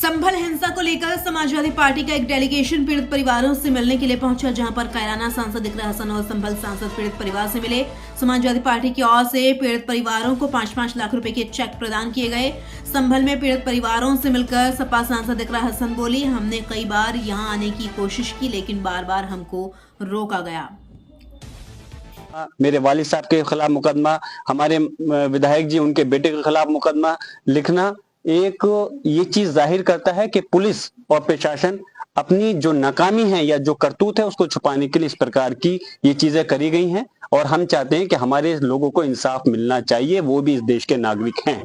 संभल हिंसा को लेकर समाजवादी पार्टी का एक डेलीगेशन पीड़ित परिवारों से मिलने के लिए पहुंचा, जहां पर कैराना सांसद इकरा हसन और संभल सांसद पीड़ित परिवार से मिले। समाजवादी पार्टी की ओर से पीड़ित परिवारों को 5-5 लाख रुपए के चेक प्रदान किए गए। संभल में पीड़ित परिवारों से मिलकर सपा सांसद इकरा हसन बोली, हमने कई बार यहां आने की कोशिश की लेकिन बार बार हमको रोका गया। मेरे वालिद साहब के खिलाफ मुकदमा, हमारे विधायक जी उनके बेटे के खिलाफ मुकदमा लिखना एक ये चीज जाहिर करता है कि पुलिस और प्रशासन अपनी जो नाकामी है या जो करतूत है उसको छुपाने के लिए इस प्रकार की ये चीजें करी गई हैं। और हम चाहते हैं कि हमारे लोगों को इंसाफ मिलना चाहिए, वो भी इस देश के नागरिक हैं।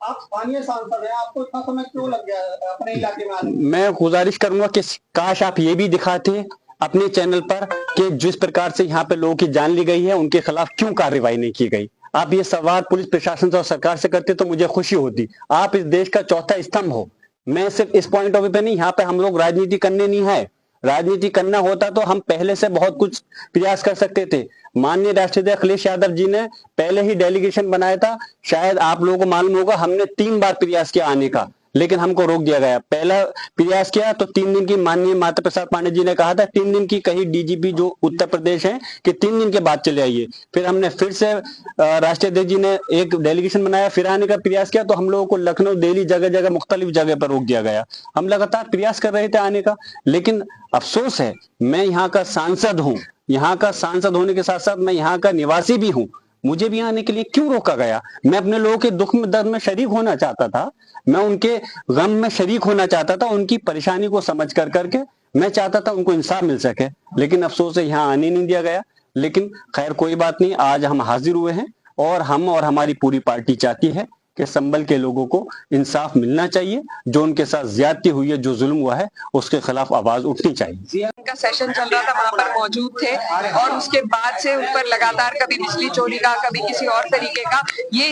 आप स्थानीय सांसद हैं, आपको इतना समय क्यों लग गया अपने इलाके में आने में? मैं गुजारिश करूंगा कि काश आप ये भी दिखाते अपने चैनल पर कि जिस प्रकार से यहाँ पे लोगों की जान ली गई है उनके खिलाफ क्यों कार्रवाई नहीं की गई। आप ये सवाल पुलिस प्रशासन से और सरकार से करते तो मुझे खुशी होती। आप इस देश का चौथा स्तंभ हो। मैं सिर्फ इस पॉइंट ऑफ व्यू पे नहीं, यहाँ पे हम लोग राजनीति करने नहीं है। राजनीति करना होता तो हम पहले से बहुत कुछ प्रयास कर सकते थे। माननीय राष्ट्रीय अध्यक्ष अखिलेश यादव जी ने पहले ही डेलीगेशन बनाया था। शायद आप लोगों को मालूम होगा, हमने 3 बार प्रयास किया आने का, लेकिन हमको रोक दिया गया। पहला प्रयास किया तो 3 दिन की, माननीय माता प्रसाद पांडे जी ने कहा था 3 दिन की कहीं डीजीपी जो उत्तर प्रदेश है कि 3 दिन के बाद चले आइए। फिर हमने फिर से राष्ट्रीय अध्यक्ष जी ने एक डेलीगेशन बनाया, फिर आने का प्रयास किया तो हम लोगों को लखनऊ, दिल्ली, जगह जगह मुख्तलिफ जगह पर रोक दिया गया। हम लगातार प्रयास कर रहे थे आने का, लेकिन अफसोस है मैं यहाँ का सांसद हूँ। यहाँ का सांसद होने के साथ साथ मैं यहाँ का निवासी भी हूँ। मुझे भी आने के लिए क्यों रोका गया? मैं अपने लोगों के दुख में, दर्द में शरीक होना चाहता था। मैं उनके गम में शरीक होना चाहता था। उनकी परेशानी को समझ करके मैं चाहता था उनको इंसाफ मिल सके, लेकिन अफसोस है यहाँ आने नहीं दिया गया। लेकिन खैर कोई बात नहीं, आज हम हाजिर हुए हैं और हम और हमारी पूरी पार्टी चाहती है कि संभल के लोगों को इंसाफ मिलना चाहिए। जो उनके साथ ज्यादती हुई है, जो जुल्म हुआ है, उसके खिलाफ आवाज उठनी चाहिए। उनका सेशन चल रहा था, वहां पर मौजूद थे और उसके बाद से उन पर लगातार कभी बिजली चोरी का, कभी किसी और तरीके का, ये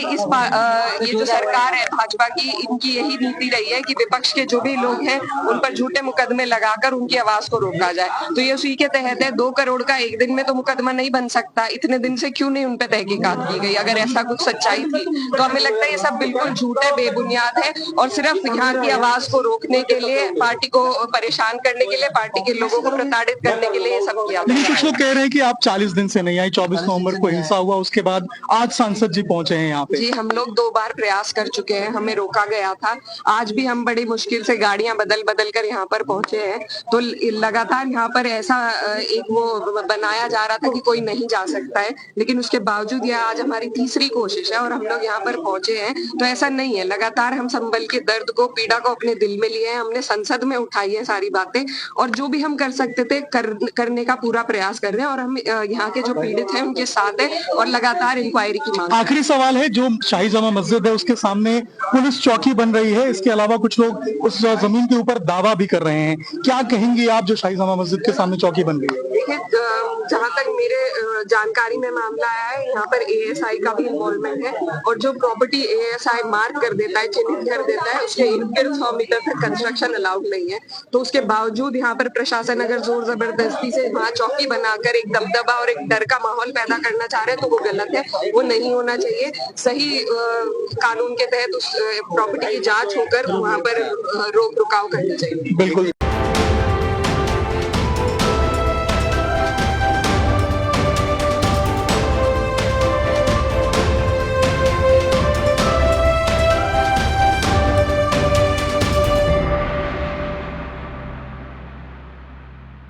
जो सरकार है भाजपा की, इनकी यही नीति रही है कि विपक्ष के जो भी लोग हैं उन पर झूठे मुकदमे लगाकर उनकी आवाज को रोका जाए। तो ये उसी के तहत है। 2 करोड़ का एक दिन में तो मुकदमा नहीं बन सकता। इतने दिन से क्यों नहीं उन पर तहकीकात की गई? अगर ऐसा कुछ सच्चाई थी तो हमें लगता है ये सब बिल्कुल झूठ है, बेबुनियाद है और सिर्फ यहाँ की आवाज को रोकने के लिए, पार्टी को परेशान करने के लिए, पार्टी के लोगों को प्रताड़ित करने के लिए ये सब किया। लेकिन कुछ लोग कह रहे हैं कि आप 40 दिन से नहीं आई, 24 नवंबर को हिंसा हुआ, उसके बाद आज सांसद जी पहुंचे हैं यहाँ पे। जी, हम लोग 2 बार प्रयास कर चुके हैं, हमें रोका गया था। आज भी हम बड़ी मुश्किल से गाड़ियां बदल कर यहाँ पर पहुंचे हैं। तो लगातार यहाँ पर ऐसा एक वो बनाया जा रहा था कि कोई नहीं जा सकता है, लेकिन उसके बावजूद यह आज हमारी तीसरी कोशिश है और हम लोग यहाँ पर पहुंचे हैं। तो ऐसा नहीं है, लगातार हम संभल के दर्द को, पीड़ा को अपने दिल में लिए हैं। हमने संसद में उठाई है सारी बातें और जो भी हम कर सकते थे करने का पूरा प्रयास कर रहे हैं और हम यहाँ के जो पीड़ित हैं उनके साथ है और लगातार इंक्वायरी की मांग। आखिरी सवाल है, जो शाही जामा मस्जिद है उसके सामने पुलिस चौकी बन रही है, इसके अलावा कुछ लोग उस जमीन के ऊपर दावा भी कर रहे हैं, क्या कहेंगी आप जो शाही जामा मस्जिद के सामने चौकी बन रही है? देखिए, जहाँ तक मेरे जानकारी में मामला आया है, यहाँ पर एएसआई का भी इन्वॉल्वमेंट है और जो प्रॉपर्टी एएसआई मार्क कर देता है, चिन्हित कर देता है, उसके इर्द-गिर्द 100 मीटर तक कंस्ट्रक्शन अलाउड नहीं है। तो उसके बावजूद यहाँ पर प्रशासन अगर जोर जबरदस्ती से वहाँ चौकी बनाकर एक दबदबा और एक डर का माहौल पैदा करना चाह रहे हैं तो वो गलत है, वो नहीं होना चाहिए। सही कानून के तहत उस प्रॉपर्टी की जांच होकर वहाँ पर रोक रुकाव करनी चाहिए। बिल्कुल।